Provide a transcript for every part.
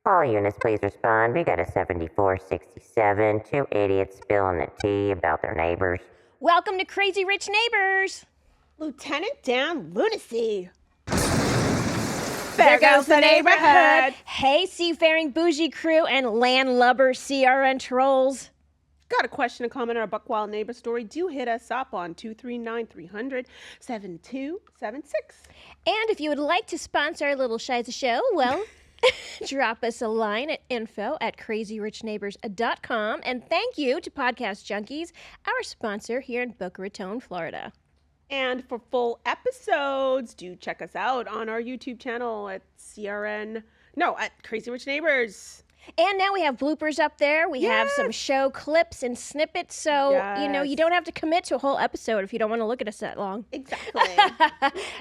All units, please respond. We got a 7467. Two idiots spilling the tea about their neighbors. Welcome to Crazy Rich Neighbors. Lieutenant Dan Lunacy. There goes the neighborhood. Hey, seafaring bougie crew and landlubber CRN trolls. Got a question, a comment, or a Buckwild neighbor story? Do hit us up on 239-300-7276. And if you would like to sponsor our little Shiza show, well, drop us a line at info@crazyrichneighbors.com. And thank you to Podcast Junkies, our sponsor here in Boca Raton, Florida. And for full episodes, do check us out on our YouTube channel at Crazy Rich Neighbors. And now we have bloopers up there. We have some show clips and snippets. So, you don't have to commit to a whole episode if you don't want to look at us that long. Exactly.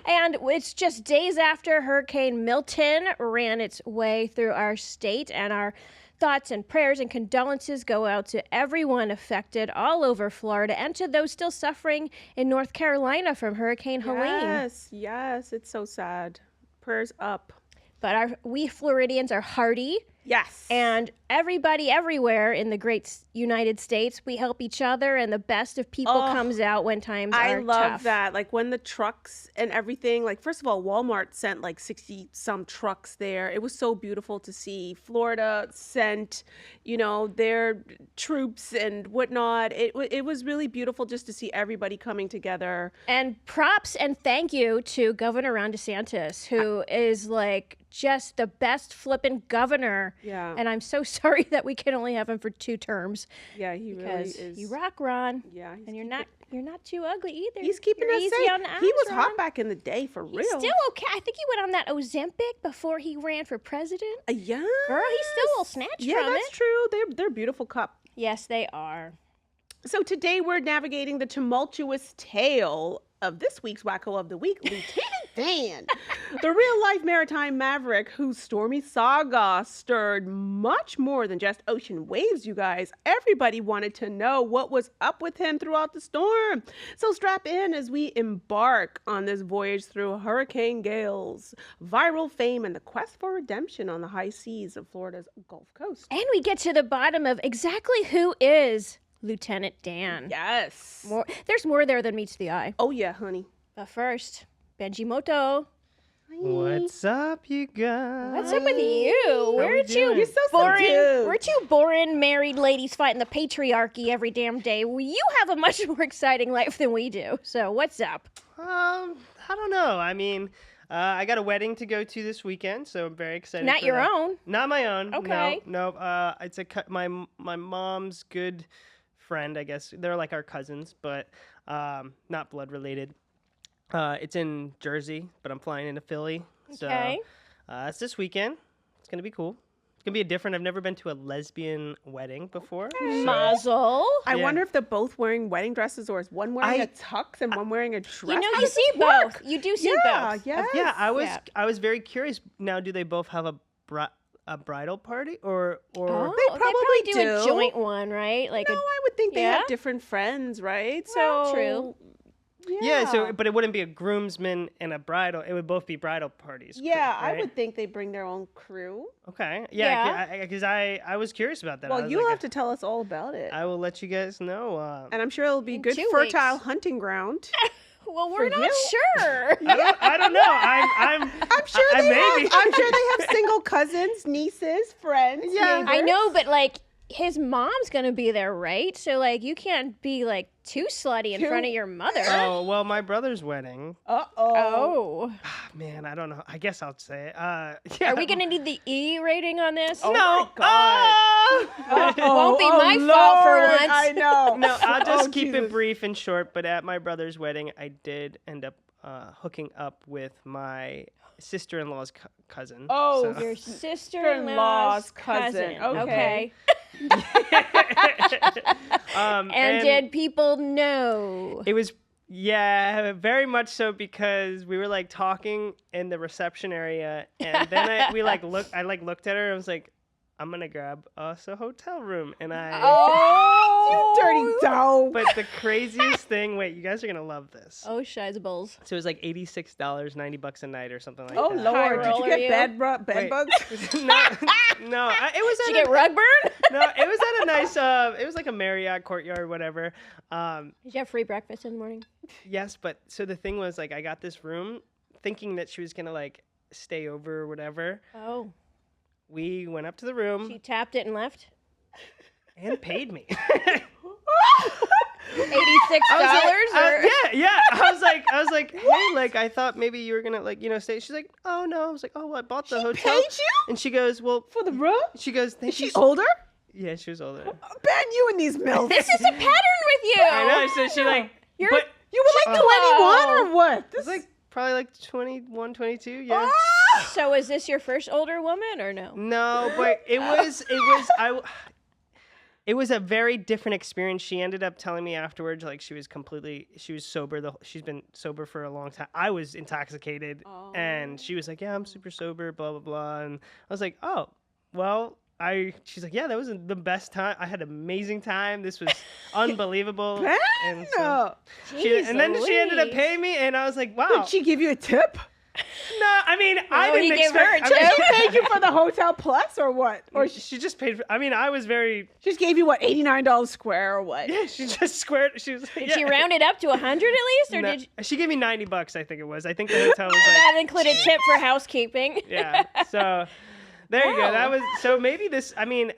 And it's just days after Hurricane Milton ran its way through our state, and our thoughts and prayers and condolences go out to everyone affected all over Florida and to those still suffering in North Carolina from Hurricane Helene. Yes, it's so sad. Prayers up. But we Floridians are hardy. Yes. And everybody everywhere in the great United States, we help each other, and the best of people comes out when times are tough. I love that. Like when the trucks and everything, like first of all, Walmart sent like 60 some trucks there. It was so beautiful to see. Florida sent, their troops and whatnot. It was really beautiful just to see everybody coming together. And props and thank you to Governor Ron DeSantis, who is like just the best flippin' governor. Yeah. And I'm so sorry that we can only have him for 2 terms. Yeah, he really is. You rock, Ron. Yeah. And you're not too ugly either. He's keeping You're us easy safe. on the eyes, He was Ron. hot back in the day, for real. He's still okay. I think he went on that Ozempic before he ran for president. Yeah. Girl, he's still a little snatched from it. Yeah, that's true. They're beautiful couple. Yes, they are. So today we're navigating the tumultuous tale of this week's Wacko of the Week, Lieutenant Dan, the real-life maritime maverick whose stormy saga stirred much more than just ocean waves, you guys. Everybody wanted to know what was up with him throughout the storm. So strap in as we embark on this voyage through hurricane gales, viral fame, and the quest for redemption on the high seas of Florida's Gulf Coast. And we get to the bottom of exactly who is Lieutenant Dan. Yes. There's more there than meets the eye. Oh, yeah, honey. But first, Benji Moto. What's up, you guys? What's up with you? Weren't you You're so boring? subdued. Weren't you boring married ladies fighting the patriarchy every damn day? Well, you have a much more exciting life than we do. So what's up? I don't know. I mean, I got a wedding to go to this weekend, so I'm very excited. Not for your that. own? Not my own. Okay. No. It's my mom's good friend, I guess. They're like our cousins, but not blood related. It's in Jersey, but I'm flying into Philly. Okay. So it's this weekend. It's going to be cool. It's going to be different. I've never been to a lesbian wedding before. Mazel. I Yeah. wonder if they're both wearing wedding dresses, or is one wearing a tux and one wearing a dress? You know, How you does see this work? both. You do see Yeah, both. yes. Yeah, Yeah. I was very curious. Now, do they both have a bridal party or Oh, They probably do a do. joint one, right? Like No, I would think they Yeah? have different friends, right? Well, So true. Yeah, so but it wouldn't be a groomsman and a bridal. It would both be bridal parties. Yeah, I right? would think they bring their own crew. Okay. Yeah. Yeah, because I was curious about that. I Well, was you'll like, have to tell us all about it. I will let you guys know. And I'm sure it'll be In good 2 fertile weeks. hunting ground. well, we're for not you. sure. I don't know. I'm sure they maybe. I'm sure they have single cousins, nieces, friends. Yeah. I neighbors. know, but like his mom's gonna be there, right? So like you can't be like too slutty in Too- front of your mother. Oh well, my brother's wedding. Uh-oh. Oh. Man, I don't know. I guess I'll say it. Are we gonna need the E rating on this? Oh No. my God. It won't be my fault for Lord, once. I know. No, I'll just Oh, keep Jesus. it brief and short. But at my brother's wedding, I did end up hooking up with my sister-in-law's cousin. Oh, so. Your sister-in-law's cousin. Okay. And did people know? It was, yeah, very much so, because we were like talking in the reception area, and then I looked at her and I was like, I'm gonna grab us a hotel room, and I. You dirty dope. But the craziest thing, wait, you guys are gonna love this. Oh, shizables. So it was like $86, $90 a night or something like Oh that. Lord, did you roller get you? bed Wait. bugs? no, it was Did you at get rug burn? no, it was at a nice. It was like a Marriott Courtyard, whatever. Did you have free breakfast in the morning? Yes, but so the thing was, like, I got this room thinking that she was gonna like stay over or whatever. Oh. We went up to the room She tapped it and left? and paid me. $86 yeah. I was like, hey, like, I thought maybe you were gonna, like, stay. She's like, oh no. I was like, oh, I bought the hotel. Paid you And she goes, well, for the room? she goes, thank Is you. she older? Yeah, she was older. Ben, you and these milfs. This is a pattern with you. I know. So she like, You're- but You were like 21 or what? it was like probably like 21, 22. Yeah. So is this your first older woman or no? No, but it was a very different experience. She ended up telling me afterwards, like, she was sober. She's been sober for a long time. I was intoxicated, and she was like, yeah, I'm super sober, blah, blah, blah. And I was like, oh, well, she's like, yeah, that was the best time. I had an amazing time. This was unbelievable. Ben! And, so Jeez and then she ended up Louise. paying me, and I was like, wow. Did she give you a tip? No, I mean, I Oh, he didn't gave her expect. a tip? She paid you for the hotel plus or what? Or She just paid for. I mean, I was very. she just gave you what, $89 square or what? Yeah, she just squared. She was. Did she round it up to 100 at least? Or No, did you, she gave me $90, I think it was. I think the hotel was like. that included tip for housekeeping? Yeah. So there you go. That was so maybe this. I mean,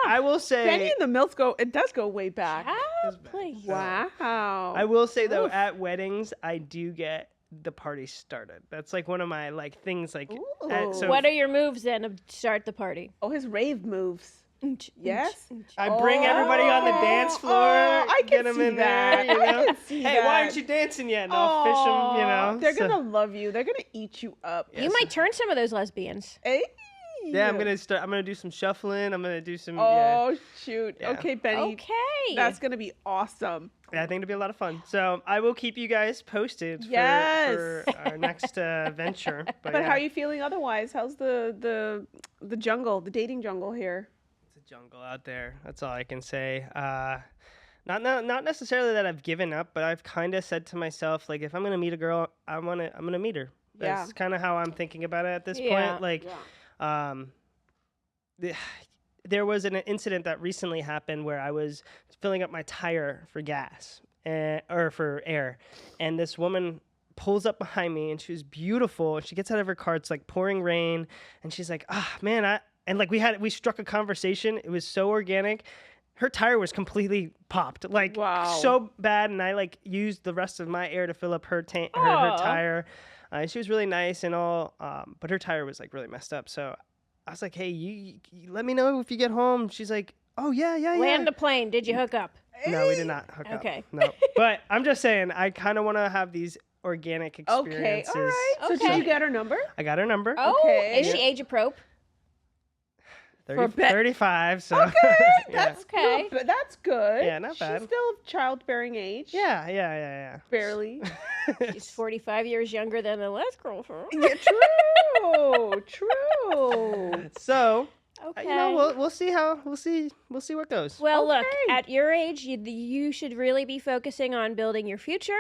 I will say. Benny and the MILF it does go way back. Ah, please. Wow. I will say though, Oof. at weddings, I do get the party started. That's like one of my like things. Like, Ooh. so What are your moves then to start the party? Oh, his rave moves. Yes? I bring everybody on the dance floor. I can get them see in that. there. You I know? can see Hey, why that. aren't you dancing yet? And I'll fish them. You know. They're So- gonna love you. They're gonna eat you up. You might turn some of those lesbians. Hey. Yeah, I'm gonna do some shuffling. I'm gonna do some. Oh shoot. Yeah. Okay, Benny. Okay. That's gonna be awesome. Yeah, I think it'll be a lot of fun. So I will keep you guys posted Yes. for our next venture. But yeah, how are you feeling otherwise? How's the jungle, the dating jungle here? it's a jungle out there. That's all I can say. Not necessarily that I've given up, but I've kind of said to myself, like, if I'm gonna meet a girl, I'm gonna meet her. That's kind of how I'm thinking about it at this Yeah. point. Like, there was an incident that recently happened where I was filling up my tire for gas or for air, and this woman pulls up behind me, and she was beautiful, and she gets out of her car. It's like pouring rain, and she's like, man, and like we struck a conversation. It was so organic. Her tire was completely popped, like Wow. so bad, and I like used the rest of my air to fill up her her Aw. tire. She was really nice and all, but her tire was like really messed up. So I was like, hey, you let me know if you get home. She's like, oh yeah. Land a plane. Did you hook up? No, we did not hook up. Okay. No, but I'm just saying, I kind of want to have these organic Okay, experiences. all right. So Okay. did you get her number? I got her number. Oh, Okay. is she age appropriate? 35. So Okay, yeah. that's Okay. good. But that's good. Yeah, not bad. She's still of childbearing age. Yeah. Barely. She's 45 years younger than the last girlfriend. Yeah, true. So Okay. you know, we'll see we'll see where it goes. Well, look, Okay. at your age, you should really be focusing on building your future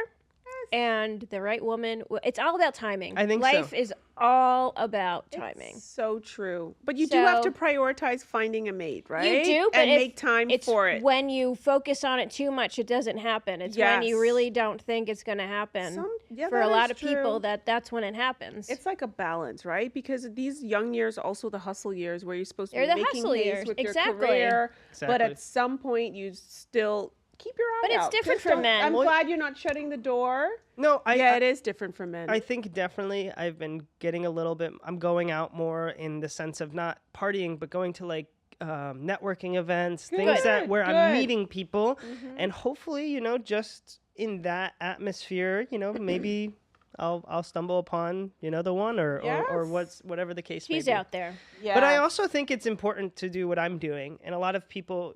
and the right woman. It's all about timing. I think so. Life is all about timing. It's so true. But you do have to So- prioritize finding a mate, right? You do, but and if make time It's for it. when you focus on it too much, it doesn't happen. It's when you Yes. really don't think it's going to happen. For a that lot is of people, true. that's when it happens. It's like a balance, right? Because these young years are also the hustle years where you're supposed to They're be the making hustle haste years. with Exactly. your career. But Exactly. at some point, you still keep your eye But it's out. different Just for don't- men. I'm Well, glad you're not shutting the door. No, It is different for men. I think definitely I've been getting a little bit. I'm going out more in the sense of not partying, but going to like networking events, things that where I'm good. meeting people, and hopefully, you know, just in that atmosphere, you know, maybe I'll stumble upon, you know, the one or Yes. whatever the case He's may be. out there. yeah. But I also think it's important to do what I'm doing, and a lot of people,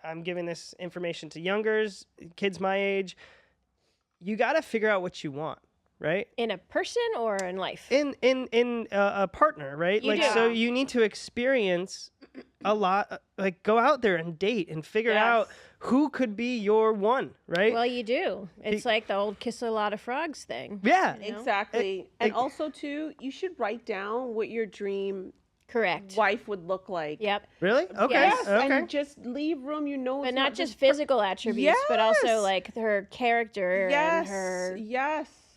I'm giving this information to youngers, kids my age. You got to figure out what you want, right? In a person or in life? In a partner, right? You like do. so you need to experience a lot, like go out there and date and figure out who could be your one, right? Well, you do. It's like the old kiss a lot of frogs thing. Yeah. You know? Exactly. And also, too, you should write down what your dream Correct. wife would look like. Yep. Really? Okay. Yes, Okay. and just leave room, But not just physical attributes, but also Yes. like her character and her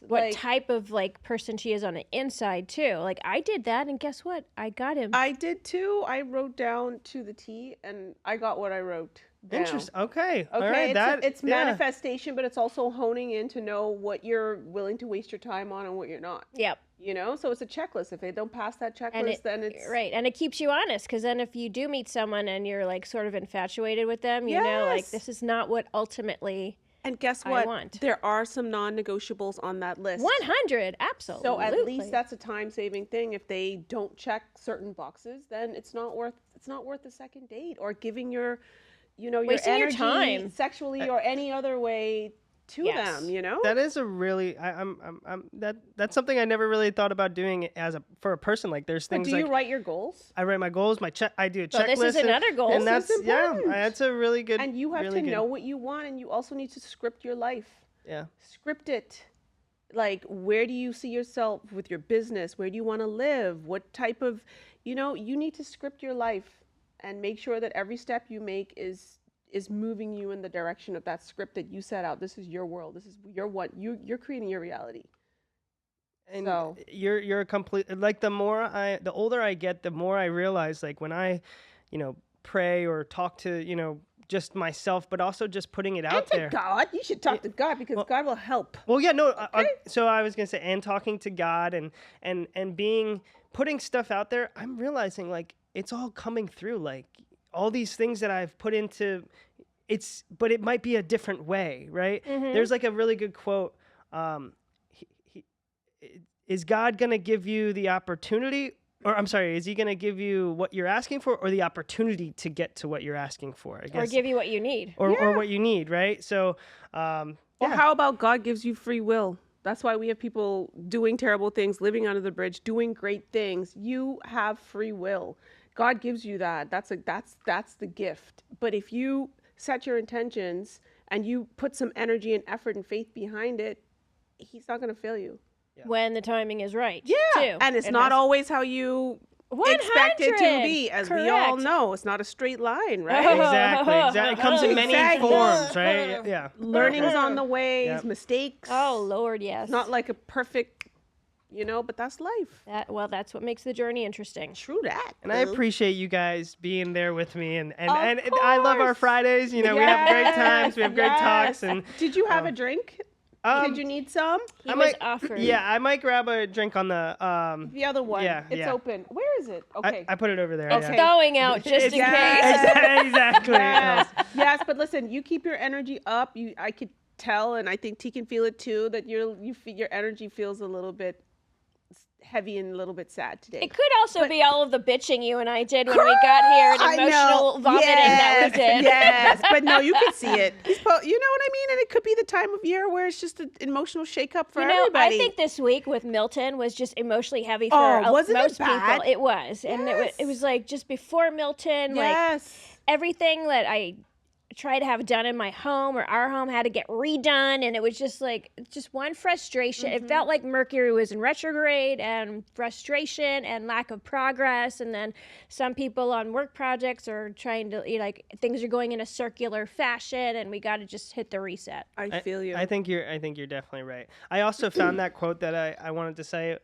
what like, type of like person she is on the inside too. Like I did that, and guess what? I got him. I did too. I wrote down to the T, and I got what I wrote down. Interesting. Okay. All Okay, right. it's manifestation, but it's also honing in to know what you're willing to waste your time on and what you're not. Yep. You know, so it's a checklist. If they don't pass that checklist, then it's right, and it keeps you honest, because then if you do meet someone and you're like sort of infatuated with them, you know, like this is not what ultimately. And guess I what? want. There are some non-negotiables on that list. 100, absolutely. So at least that's a time-saving thing. If they don't check certain boxes, then it's not worth a second date or giving your, you know, your Wasting your energy time. sexually or any other way to them. You know. That is a really that's something I never really thought about doing for a person. Like there's things do you write your goals? I write my goals, I do a checklist. This is another goal. And This is important. that's a really good. And you have really to good. know what you want, and you also need to script your life. Yeah. Script it. Like, where do you see yourself with your business? Where do you want to live? What type of, you know, you need to script your life and make sure that every step you make is moving you in the direction of that script that you set out. This is your world. This is your what you're creating your reality. And so you're a complete, like the older I get, the more I realize, like when I, you know, pray or talk to, you know, just myself, but also just putting it out there. God, you should talk to God, because God will help. Well, yeah, no. So I was gonna say, and talking to God and putting stuff out there, I'm realizing like it's all coming through. Like all these things that I've put into, but it might be a different way, right? Mm-hmm. There's like a really good quote. Is God gonna give you the opportunity? Or I'm sorry, is he going to give you what you're asking for, or the opportunity to get to what you're asking for? I guess. Or give you what you need. Or what you need, right? So, Or how about God gives you free will? That's why we have people doing terrible things, living under the bridge, doing great things. You have free will. God gives you that. That's the gift. But if you set your intentions and you put some energy and effort and faith behind it, he's not going to fail you. When the timing is right. Yeah, too. and it's not always how you expect it to be, as we all Correct. know. It's not a straight line, right? exactly. It comes in many Exactly. forms, right? Yeah. Learning's on the way, Yep. mistakes. Oh, Lord, yes. Not like a perfect, you know, but that's life. That's what makes the journey interesting. True that. And I boo. appreciate you guys being there with me, and Of I love our course. Fridays. You know, we have great times, we have great talks, and Did you have a drink? Did you need some? He was offered. Yeah, I might grab a drink on the The other one. Yeah, It's yeah. open. Where is it? Okay. I put it over there. It's yeah. going out just in case. Exactly. Yes. Yes, but listen, you keep your energy up. I could tell, and I think T can feel it too, that your energy feels a little bit heavy and a little bit sad today. It could also be all of the bitching you and I did when we got here and I know. emotional vomiting that we did. Yes, but no, you can see it. You know what I mean? And it could be the time of year where it's just an emotional shakeup for You know, everybody. I think this week with Milton was just emotionally heavy for wasn't it most bad? people. It was. And Yes. it was like just before Milton, like yes. everything that I tried to have done in my home or our home had to get redone, and it was just like one frustration. It felt like Mercury was in retrograde, and frustration and lack of progress. And then some people on work projects are trying to, like, things are going in a circular fashion, and we got to just hit the reset. I feel you. I think you're definitely right. I also found that quote that I wanted to say.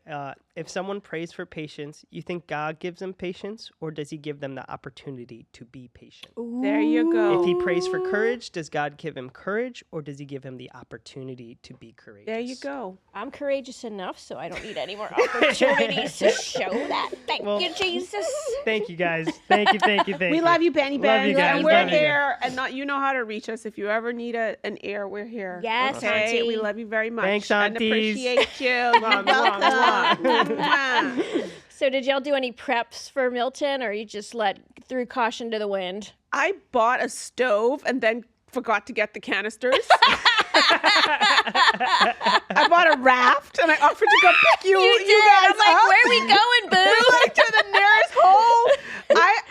If someone prays for patience, you think God gives them patience, or does he give them the opportunity to be patient? There you go. If he prays for courage, does God give him courage, or does he give him the opportunity to be courageous? There you go. I'm courageous enough, so I don't need any more opportunities to show that. Thank you, Jesus. Thank you, guys. Thank you. We love you, Benny Ben. Love you guys. And we're Love you here, and you know how to reach us. If you ever need an ear, we're here. Yes, okay. Auntie. We love you very much. Thanks, and aunties. appreciate you. You're welcome. So did y'all do any preps for Milton, or you just threw caution to the wind? I bought a stove and then forgot to get the canisters. I bought a raft and I offered to go pick you guys I'm like, up. where are we going, boo? We're like to the nearest hole.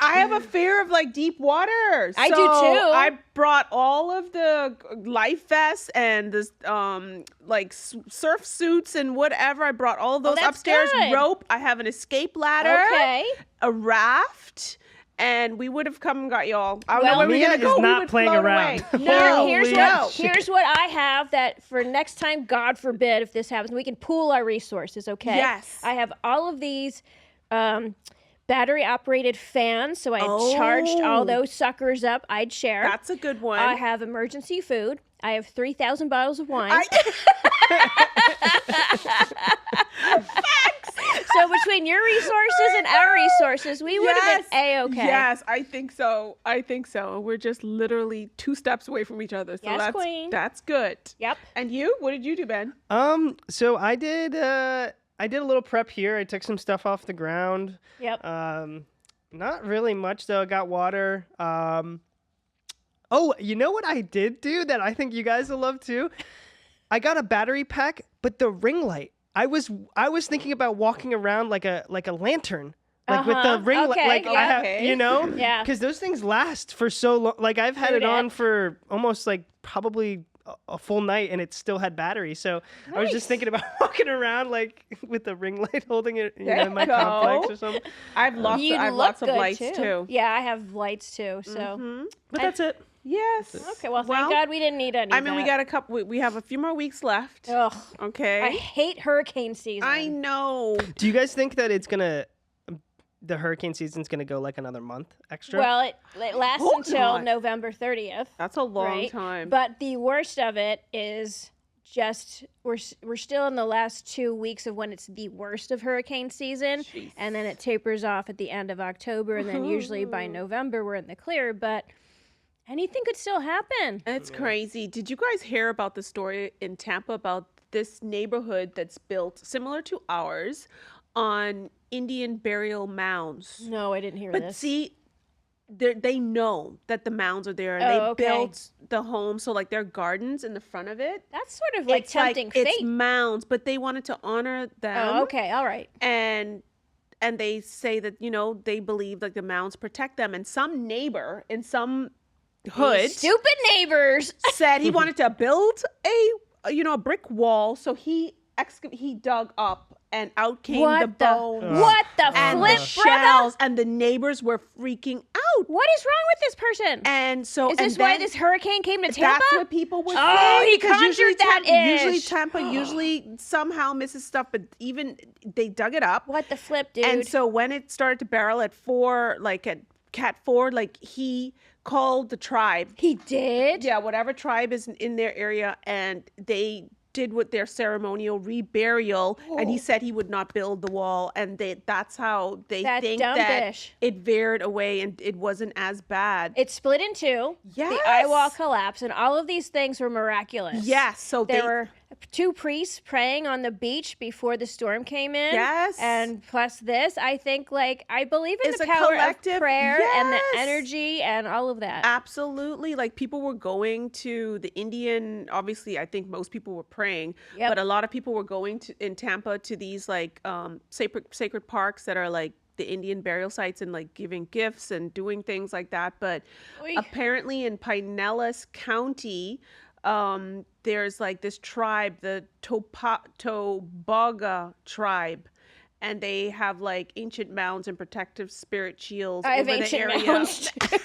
I have a fear like deep water. I do So too. I brought all of the life vests and this like surf suits and whatever. I brought all of those that's upstairs. good. Rope. I have an escape ladder. Okay. A raft. And we would have come and got y'all. I don't know where we're Mia gonna go. is We not would playing float around. away. No, Here's no. here's what I have that for next time, God forbid, if this happens, we can pool our resources, okay? Yes. I have all of these battery-operated fans, so I charged all Oh. those suckers up. I'd share. That's a good one. I have emergency food. I have 3,000 bottles of wine. So between your resources and our resources, we would have been A-okay. Yes, I think so. I think so. We're just literally 2 steps away from each other. So Yes, queen. that's good. Yep. And you? What did you do, Ben? So I did a little prep here. I took some stuff off the ground. Yep. Not really much though. I got water. Oh, you know what I did do that I think you guys will love too? I got a battery pack, but the ring light. I was thinking about walking around like a lantern. Like with the ring light, Okay, like I have, okay. you know, Yeah. because those things last for so long. Like I've had True it on dat. for almost like probably a full night, and it still had battery. So I was just thinking about walking around like with the ring light, holding it, you know, in my you go. complex or something. I've lots. You I have look lots of good, lights too. Yeah, I have lights too. So But that's it. Yes. okay, well, thank God we didn't need any. I of mean, we that. got a couple. We have a few more weeks left. Ugh, Okay. I hate hurricane season. I know. Do you guys think that the hurricane season's gonna go like another month extra? Well, it lasts Hope until not. November 30th. That's a long right? time. But the worst of it is just we're still in the last 2 weeks of when it's the worst of hurricane season, Jeez. and then it tapers off at the end of October, and then usually by November we're in the clear. But anything could still happen. It's crazy. Did you guys hear about the story in Tampa about this neighborhood that's built similar to ours on Indian burial mounds? No, I didn't hear But this. see, they know that the mounds are there, and Oh, they okay. built the home, so like there are gardens in the front of it. That's sort of like tempting fate. It's mounds, but they wanted to honor them. Oh, okay, all right. And they say that they believe like the mounds protect them, and some neighbor in some hood Stupid neighbors. said he wanted to build a brick wall, so he dug up, and out came the bones What the and flip, the brother? shells, and the neighbors were freaking out. What is wrong with this person? And so Is this and why then this hurricane came to Tampa? That's what people were Oh, saying. he because usually conjured that Usually ish. Tampa usually somehow misses stuff, but even they dug it up. What the flip, dude? And so when it started to barrel at 4, like at Cat 4, like he called the tribe. he did? Yeah, whatever tribe is in their area, and they did with their ceremonial reburial, and he said he would not build the wall, and that's how they That's think dumbish. that it veered away and it wasn't as bad. It split in two. Yes. The eye wall collapsed, and all of these things were miraculous. Yes, so There they were 2 priests praying on the beach before the storm came in. Yes. And plus this, I think, I believe in It's the a power collective- of prayer and the yes. energy and all of that. Absolutely. Like people were going to the Indian, obviously, I think most people were praying, Yep. but a lot of people were going to in Tampa to these like sacred parks that are like the Indian burial sites and like giving gifts and doing things like that. But Oy. apparently in Pinellas County, there's like this tribe, the Tobaga tribe. And they have like ancient mounds and protective spirit shields I have over the ancient area. mounds too.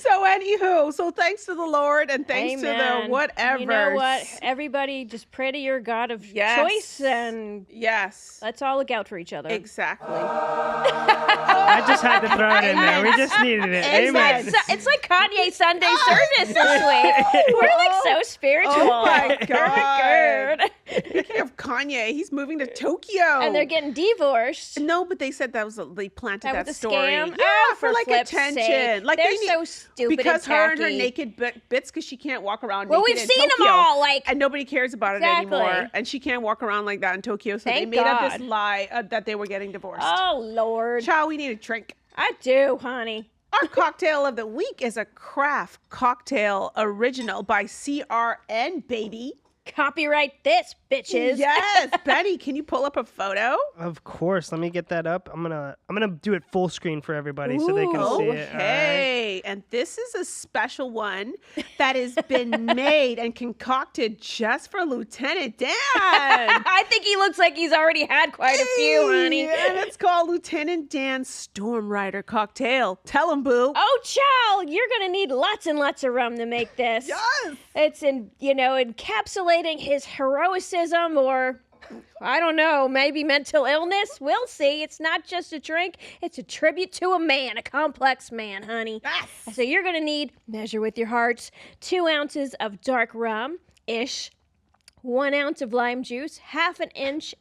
So anywho, so thanks to the Lord and thanks to the Amen. whatever. You know what? Everybody just pray to your God of Yes. choice, and Yes, let's all look out for each other. exactly. I just had to throw it in there. We just needed it. Amen. Amen. It's like Kanye Sunday service this week. We're like so spiritual. Oh my God. Good. Speaking of Kanye, he's moving to Tokyo. And they're getting divorced. no, but they said that was they planted That that, was a story. scam? Yeah, Oh, for like flip's attention. sake. Like They're they need, so stupid because and her and her tacky. naked bits because she can't walk around. Well, naked we've in seen them Tokyo. all. Like, And nobody cares about Exactly. it anymore. And she can't walk around like that in Tokyo. So Thank they made up this God. lie that they were getting divorced. oh Lord, Child, we need a drink. I do, honey. Our cocktail of the week is a craft cocktail original by CRN, baby. Copyright this, bitches. Yes, Benny, can you pull up a photo? Of course. Let me get that up. I'm gonna do it full screen for everybody so they can see it. All right. Okay, and this is a special one that has been made and concocted just for Lieutenant Dan. I think he looks like he's already had quite a few, honey. And it's called Lieutenant Dan's Storm Rider cocktail. Tell him, boo. Oh, child, you're gonna need lots and lots of rum to make this. Yes. It's encapsulating his heroicism, or I don't know, maybe mental illness. We'll see. It's not just a drink, it's a tribute to a man, a complex man, honey. Yes. So you're gonna need, measure with your hearts, 2 ounces of dark rum ish, 1 ounce of lime juice, half an ounce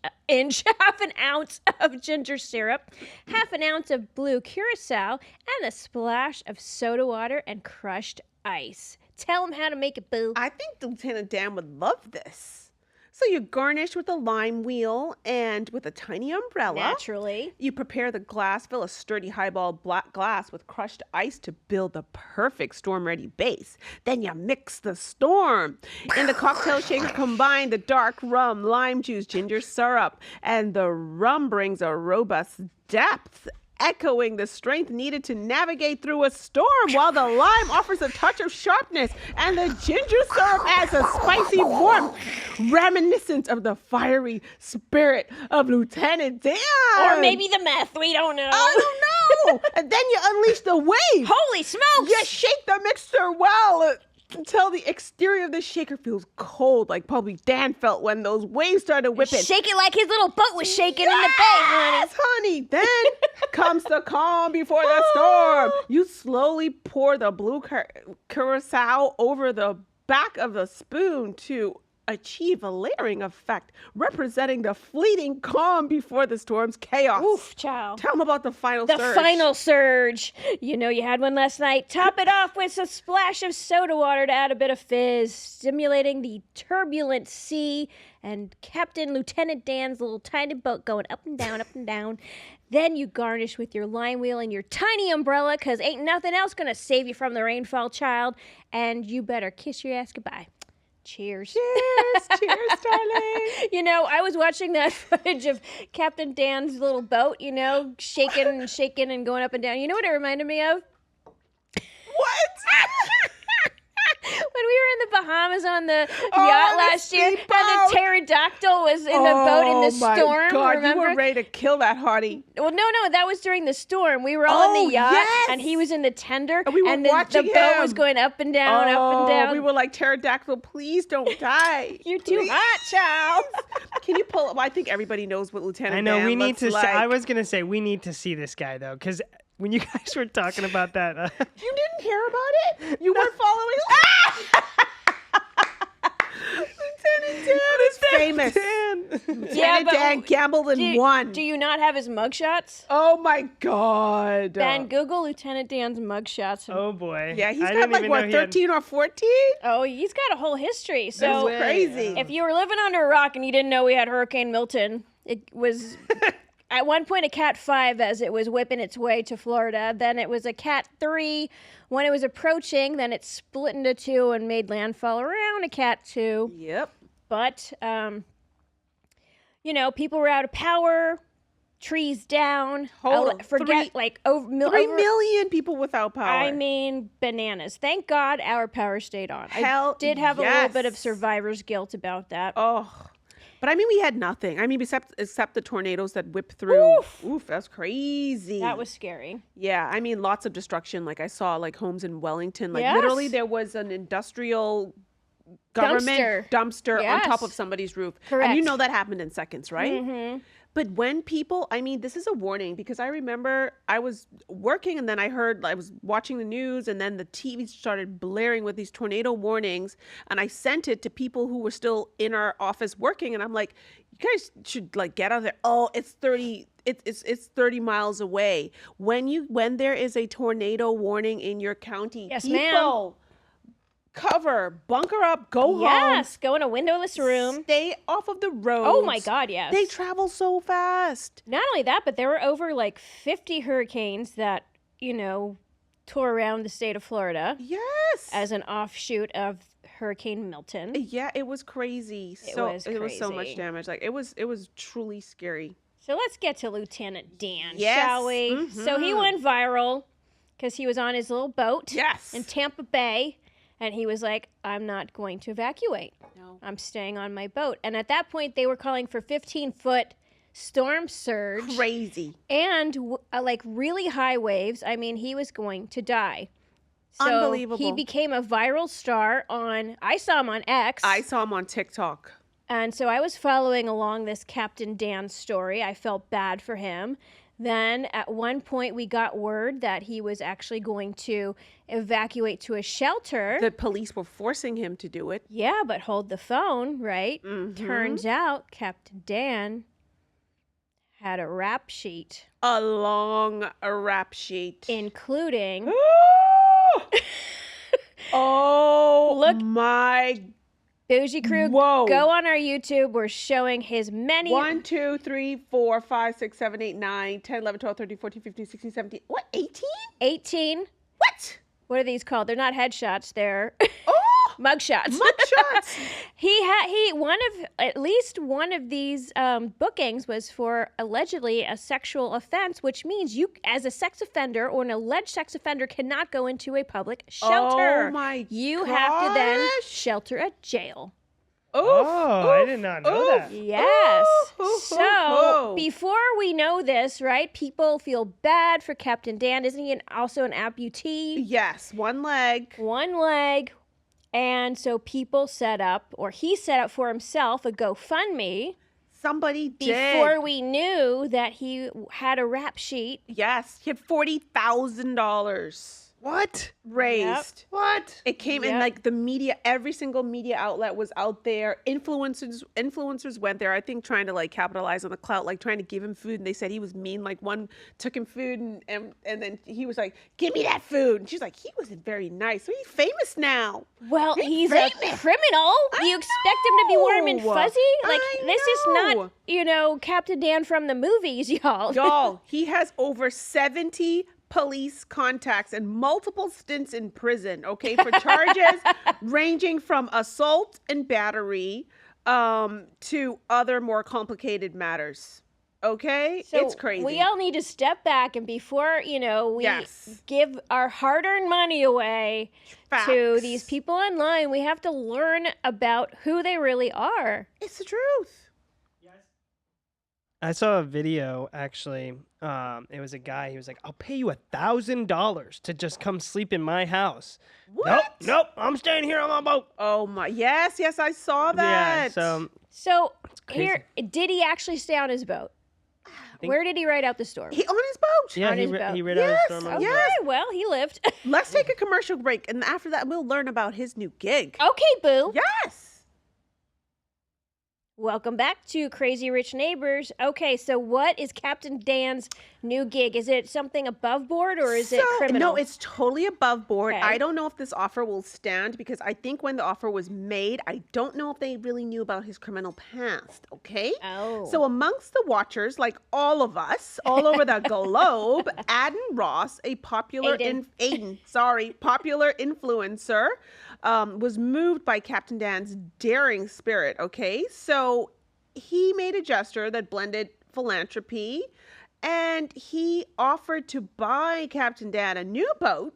of ginger syrup, half an ounce of blue curacao, and a splash of soda water and crushed ice. Tell him how to make it, boo. I think Lieutenant Dan would love this. So you garnish with a lime wheel and with a tiny umbrella. Naturally. You prepare the glass, fill a sturdy highball black glass with crushed ice to build the perfect storm-ready base. Then you mix the storm. In the cocktail shaker, combine the dark rum, lime juice, ginger syrup, and the rum brings a robust depth, echoing the strength needed to navigate through a storm, while the lime offers a touch of sharpness and the ginger syrup adds a spicy warmth reminiscent of the fiery spirit of Lieutenant Dan. Or maybe the meth, we don't know. I don't know. And then you unleash the wave. Holy smokes! You shake the mixture well until the exterior of the shaker feels cold, like probably Dan felt when those waves started whipping. Shake it like his little boat was shaking in the bay, honey. Yes, honey. Then comes the calm before the storm. You slowly pour the blue curacao over the back of the spoon to achieve a layering effect, representing the fleeting calm before the storm's chaos. Oof, child. Tell them about the final surge. The final surge. You know you had one last night. Top it off with a splash of soda water to add a bit of fizz, stimulating the turbulent sea and Captain Lieutenant Dan's little tiny boat going up and down, up and down. Then you garnish with your lime wheel and your tiny umbrella, because ain't nothing else going to save you from the rainfall, child. And you better kiss your ass goodbye. Cheers. Cheers. Cheers, darling. You know, I was watching that footage of Captain Dan's little boat, shaking and shaking and going up and down. You know what it reminded me of? What? When we were in the Bahamas on the yacht last year, and speedboat. the pterodactyl was in the boat in the storm. Oh, my God, remember? you were ready to kill that hottie. Well, no, that was during the storm. We were all on the yacht, yes. and he was in the tender, And we were the watching boat was him. going up and down, up and down. We were like, pterodactyl, please don't die. You're too Please. hot, child. Can you pull up? Well, I think everybody knows what Lieutenant I know Dan we need looks to. like. I was gonna say we need to see this guy though, because when you guys were talking about that, You didn't hear about it? You weren't following? Lieutenant Dan is famous. Lieutenant Dan gambled and won. Do you not have his mugshots? Oh my God. Ben, Google Lieutenant Dan's mugshots. oh boy, Yeah, he's I got didn't like even what, know he had- 13 or 14? Oh, he's got a whole history. That's So crazy. if you were living under a rock and you didn't know we had Hurricane Milton, it was at one point a Cat 5 as it was whipping its way to Florida. Then it was a Cat 3 when it was approaching. Then it split into 2 and made landfall around a Cat 2. Yep. But, people were out of power, trees down. Hold on. Forget, over 3 million people without power. I mean, bananas. Thank God our power stayed on. Hell I did have a little bit of yes. survivor's guilt about that. Oh. But I mean, we had nothing. I mean, except the tornadoes that whipped through. Oof, that's crazy. That was scary. Yeah, I mean, lots of destruction. Like I saw like homes in Wellington. Like Yes. literally there was an industrial government dumpster on top Yes. of somebody's roof. Correct. And you know that happened in seconds, right? Mm-hmm. But when people, I mean, this is a warning because I remember I was working and then I was watching the news and then the TV started blaring with these tornado warnings and I sent it to people who were still in our office working and I'm like, you guys should like get out of there. Oh, it's 30 miles away. When there is a tornado warning in your county, Yes, people cover, bunker up, go home. Yes, go in a windowless room. Stay off of the road. Oh my God, yes. They travel so fast. Not only that, but there were over 50 hurricanes that, tore around the state of Florida Yes. as an offshoot of Hurricane Milton. Yeah, it was crazy. It It was so much crazy. damage. Like, it was truly scary. So let's get to Lieutenant Dan, Yes. shall we? So he went viral because he was on his little boat Yes. in Tampa Bay, and he was like, I'm not going to evacuate. No. I'm staying on my boat. And at that point, they were calling for 15-foot storm surge Crazy. and like really high waves. I mean, he was going to die. So Unbelievable. he became a viral star on, I saw him on X. I saw him on TikTok. And so I was following along this Captain Dan story. I felt bad for him. Then at one point we got word that he was actually going to evacuate to a shelter. The police were forcing him to do it. Yeah, but hold the phone, right? Mhm. Turns out Captain Dan had a rap sheet, A long rap sheet. including Oh, Look. my. Bougie Crew. Whoa. Go on our YouTube. We're showing his many 1, 2, 3, 4, 5, 6, 7, 8, 9, 10, 11, 12, 13, 14, 15, 16, 17. What? 18? 18. What? What are these called? They're not headshots. They're Oh, mugshots. mugshots. At least one of these bookings was for allegedly a sexual offense, which means you, as a sex offender or an alleged sex offender, cannot go into a public shelter. Oh, my You have to then gosh. shelter at jail. Oof, I oof, did not know oof. that. Yes. Ooh, ooh, So ooh. before we know this, right, people feel bad for Captain Dan. Isn't he also an amputee? Yes, one leg. One leg. And so people set up, or he set up for himself, a GoFundMe Somebody did. before we knew that he had a rap sheet. Yes, he had $40,000 What? raised. What? It came in Yep. like the media, every single media outlet was out there. Influencers went there, I think, trying to like capitalize on the clout, like trying to give him food. And they said he was mean. Like one took him food and then he was like, give me that food. And she's like, he wasn't very nice. So he's famous now. Well, he's a famous. criminal. You expect him to be warm and know. fuzzy? Like, I this is know. not, Captain Dan from the movies, y'all. Y'all, he has over 70 police contacts and multiple stints in prison, okay, for charges ranging from assault and battery to other more complicated matters. Okay? So it's crazy. we all need to step back, and before, we Yes. give our hard-earned money away to Facts. these people online, we have to learn about who they really are. It's the truth. I saw a video actually. It was a guy. He was like, "I'll pay you $1,000 to just come sleep in my house." What? Nope. I'm staying here on my boat. Oh my, yes, I saw that. Yeah. So So crazy. here, did he actually stay on his boat? think- Where did he ride out the storm? He on his boat. yeah, On he his read boat. out a Yes, storm. On Okay, his yes. well, he lived. Let's take a commercial break, and after that, we'll learn about his new gig. Okay, boo. Yes. Welcome back to Crazy Rich Neighbors. Okay, so what is Captain Dan's new gig? Is it something above board or is it criminal? No, it's totally above board. Okay. I don't know if this offer will stand because I think when the offer was made, I don't know if they really knew about his criminal past. Okay. Oh. So amongst the watchers, like all of us, all over the globe, Aden Ross, a popular popular influencer, was moved by Captain Dan's daring spirit. Okay, so he made a gesture that blended philanthropy, and he offered to buy Captain Dan a new boat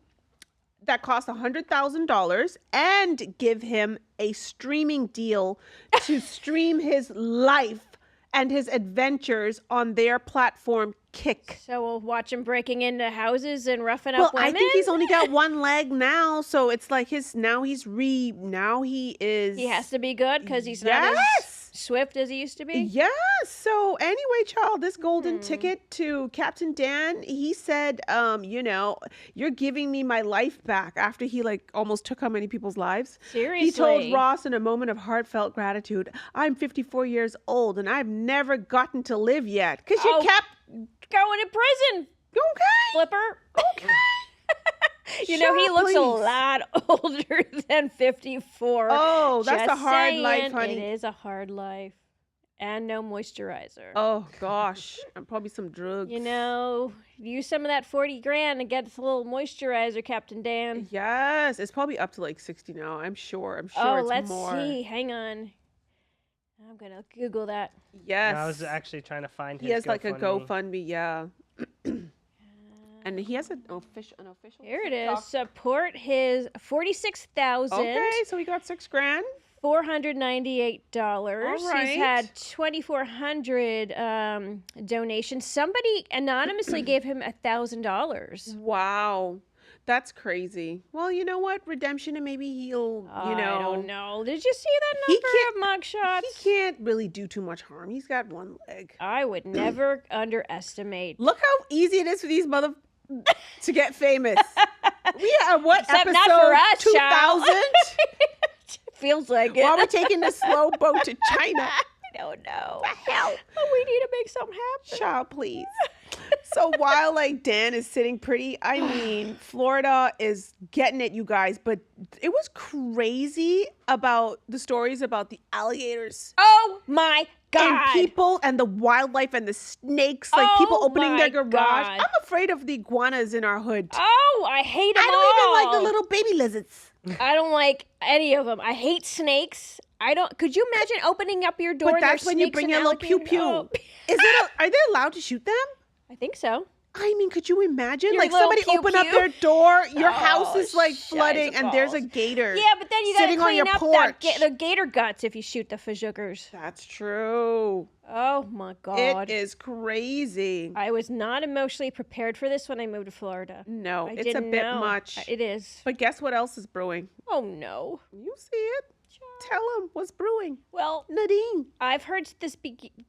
that cost $100,000 and give him a streaming deal to stream his life and his adventures on their platform Kick. So we'll watch him breaking into houses and roughing Well, up women? I think he's only got one leg now, so it's like he is. He has to be good because he's not as Yes. swift as he used to be? Yes. So anyway, child, this golden ticket to Captain Dan, he said, you're giving me my life back after he like almost took how many people's lives? Seriously. He told Ross in a moment of heartfelt gratitude, I'm 54 years old and I've never gotten to live yet. Because you Oh. kept, Going to prison, okay, Flipper. okay. He Sure, looks a please. lot older than 54. Oh, that's a Just hard saying, life, honey. It is a hard life. And no moisturizer. Oh gosh, and probably some drugs. You know, use some of that 40 grand and get us a little moisturizer, Captain Dan. Yes, it's probably up to like 60 now. I'm sure. Oh, it's let's more. see. Hang on. I'm going to Google that. Yes. I was actually trying to find his He has like a GoFundMe. GoFundMe, yeah. And he has an official. Here it TikTok. is. Support his 46,000. Okay, so he got $6,000. $498. All right. He's had 2,400 donations. Somebody anonymously gave him $1,000. Wow, that's crazy. Well, you know what? Redemption, and maybe he'll. I don't know. Did you see that number of mugshots? He can't really do too much harm. He's got one leg. I would never underestimate. Look how easy it is for these to get famous. We are what Except episode not for us, 2000? Feels like it. While we're taking the slow boat to China. I don't know. What the hell? But we need to make something happen. Child, please. So while like Dan is sitting pretty, I mean, Florida is getting it, you guys. But it was crazy about the stories about the alligators. Oh my God. And people and the wildlife and the snakes, like people Oh opening their my garage. God. I'm afraid of the iguanas in our hood. Oh, I hate them I don't even like all. the little baby lizards. I don't like any of them. I hate snakes. I don't. Could you imagine opening up your door? But and that's there's when you snakes bring and your little pew alligators? pew. Oh. Are they allowed to shoot them? I think so. I mean, could you imagine? Your Like little somebody pew open up pew? their door, your Oh, house is like flooding, shiza and there's a balls. gator. Yeah, but then you gotta sitting on clean your up porch. the gator guts if you shoot the fajookers. That's true. Oh my God. It is crazy. I was not emotionally prepared for this when I moved to Florida. No, I it's a didn't bit know. much. It is. But guess what else is brewing? Oh no. You see it. Tell them what's brewing. Well, Nadine. I've heard this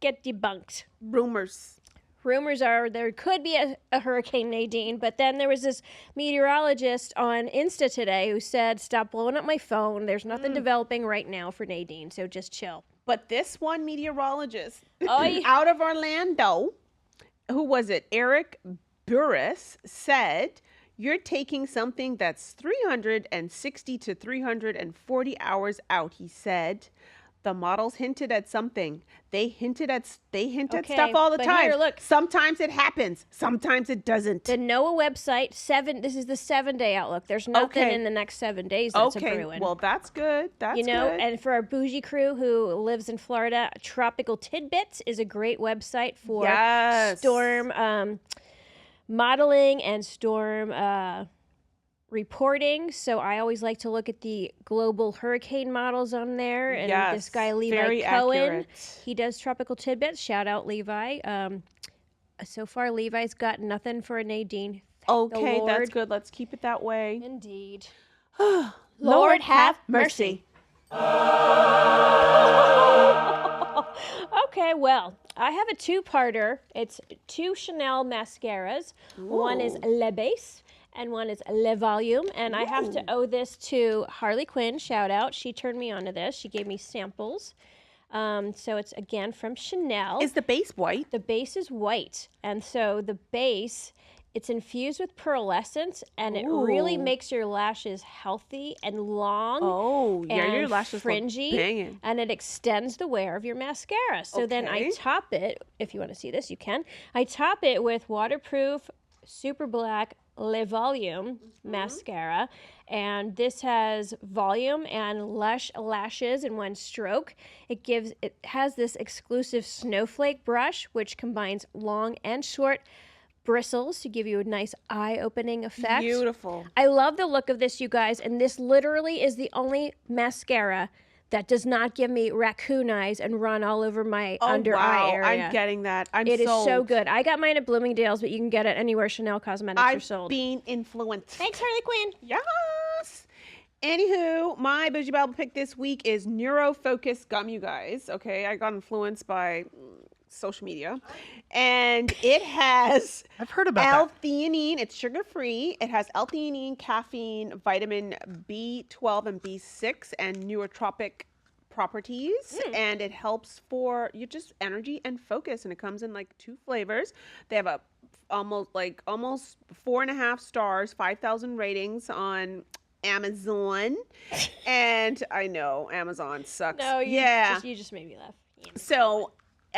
get debunked. Rumors. Rumors are there could be a Hurricane Nadine, but then there was this meteorologist on Insta today who said, "Stop blowing up my phone. There's nothing developing right now for Nadine, so just chill." But this one meteorologist Oy. out of Orlando, who was it? Eric Burris said, you're taking something that's 360 to 340 hours out, he said. The models hinted at something. They hint at Okay, stuff all the but time. here, look. Sometimes it happens. Sometimes it doesn't. The NOAA website, this is the 7-day outlook. There's nothing Okay. in the next 7 days that's a Okay, brewing. well, that's good. That's you know, good. and for our bougie crew who lives in Florida, Tropical Tidbits is a great website for Yes. storm modeling and storm reporting. So I always like to look at the global hurricane models on there. And this Yes, guy, Levi very Cohen, accurate. he does Tropical Tidbits. Shout out Levi. So far, Levi's got nothing for a Nadine. Thank the Okay, that's Lord. good. Let's keep it that way. Indeed. Lord have mercy. Okay, well, I have a two-parter. It's 2 Chanel mascaras. One is Le Base and one is Le Volume. And I have to owe this to Harley Quinn. Shout out. She turned me onto this. She gave me samples. So it's, again, from Chanel. Is the base white? The base is white. And so the base, it's infused with pearlescence, and it really Ooh. makes your lashes healthy and long. Oh, yeah, your and lashes fringy, look banging. and it extends the wear of your mascara. So then I Okay. top it, if you want to see this, you can. I top it with waterproof, super black Le Volume mascara, and this has volume and lush lashes in one stroke. It has this exclusive snowflake brush, which combines long and short bristles to give you a nice eye-opening effect. Beautiful. I love the look of this, you guys, and this literally is the only mascara that does not give me raccoon eyes and run all over my under eye area. I'm getting that. It is so sold. good. I got mine at Bloomingdale's, but you can get it anywhere Chanel Cosmetics are I've sold. been influenced. Thanks, Harley Quinn. Yes. Anywho, my Bougie Bible pick this week is Neurofocus Gum, you guys. Okay, I got influenced by social media. And it has I've heard about that. L-theanine. It's sugar-free. It has L-theanine, caffeine, vitamin B12 and B6, and neurotropic properties. And it helps for your just energy and focus. And it comes in like 2 flavors. They have a almost 4.5 stars, 5,000 ratings on Amazon. And I know Amazon sucks. No, you just made me laugh. So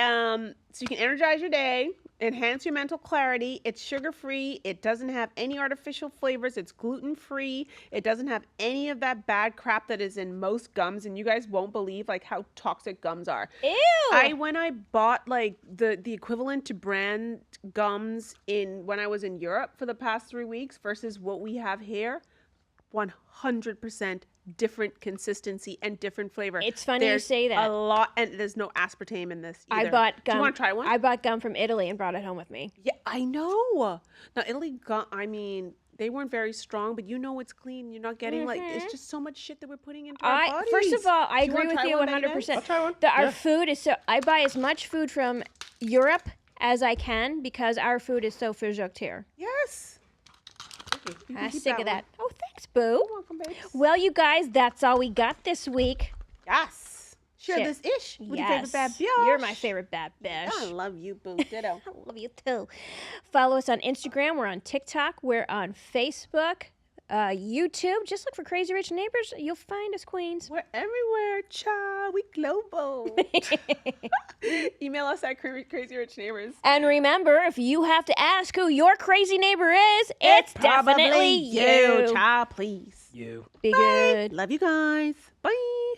you can energize your day, enhance your mental clarity. It's sugar-free. It doesn't have any artificial flavors. It's gluten-free. It doesn't have any of that bad crap that is in most gums, and you guys won't believe like how toxic gums are. Ew. When I bought like the equivalent to brand gums when I was in Europe for the past 3 weeks versus what we have here, 100% different consistency and different flavor. It's funny you say that. A lot, and there's no aspartame in this either. I bought gum. Do you want to try one? I bought gum from Italy and brought it home with me. Yeah, I know. Now Italy gum, I mean, they weren't very strong, but you know it's clean. You're not getting like it's just so much shit that we're putting into our bodies. First of all, I Do agree with you 100%. I'll try one. Our food is so. I buy as much food from Europe as I can because our food is so physique here. Yes. Okay, you can I'm keep sick of that. one. Oh, thanks, Boo. You're welcome, babes. Well, you guys, that's all we got this week. Yes. Share Shit. this ish with your favorite bad bitch. You're my favorite bad bitch. I love you, Boo. Ditto. I love you too. Follow us on Instagram. We're on TikTok. We're on Facebook, YouTube. Just look for Crazy Rich Neighbors. You'll find us, queens. We're everywhere, child. We global. Email us at crazyrichneighbors. And remember, if you have to ask who your crazy neighbor is, it's definitely you. Child, please. You. Be Bye. good. Love you guys. Bye.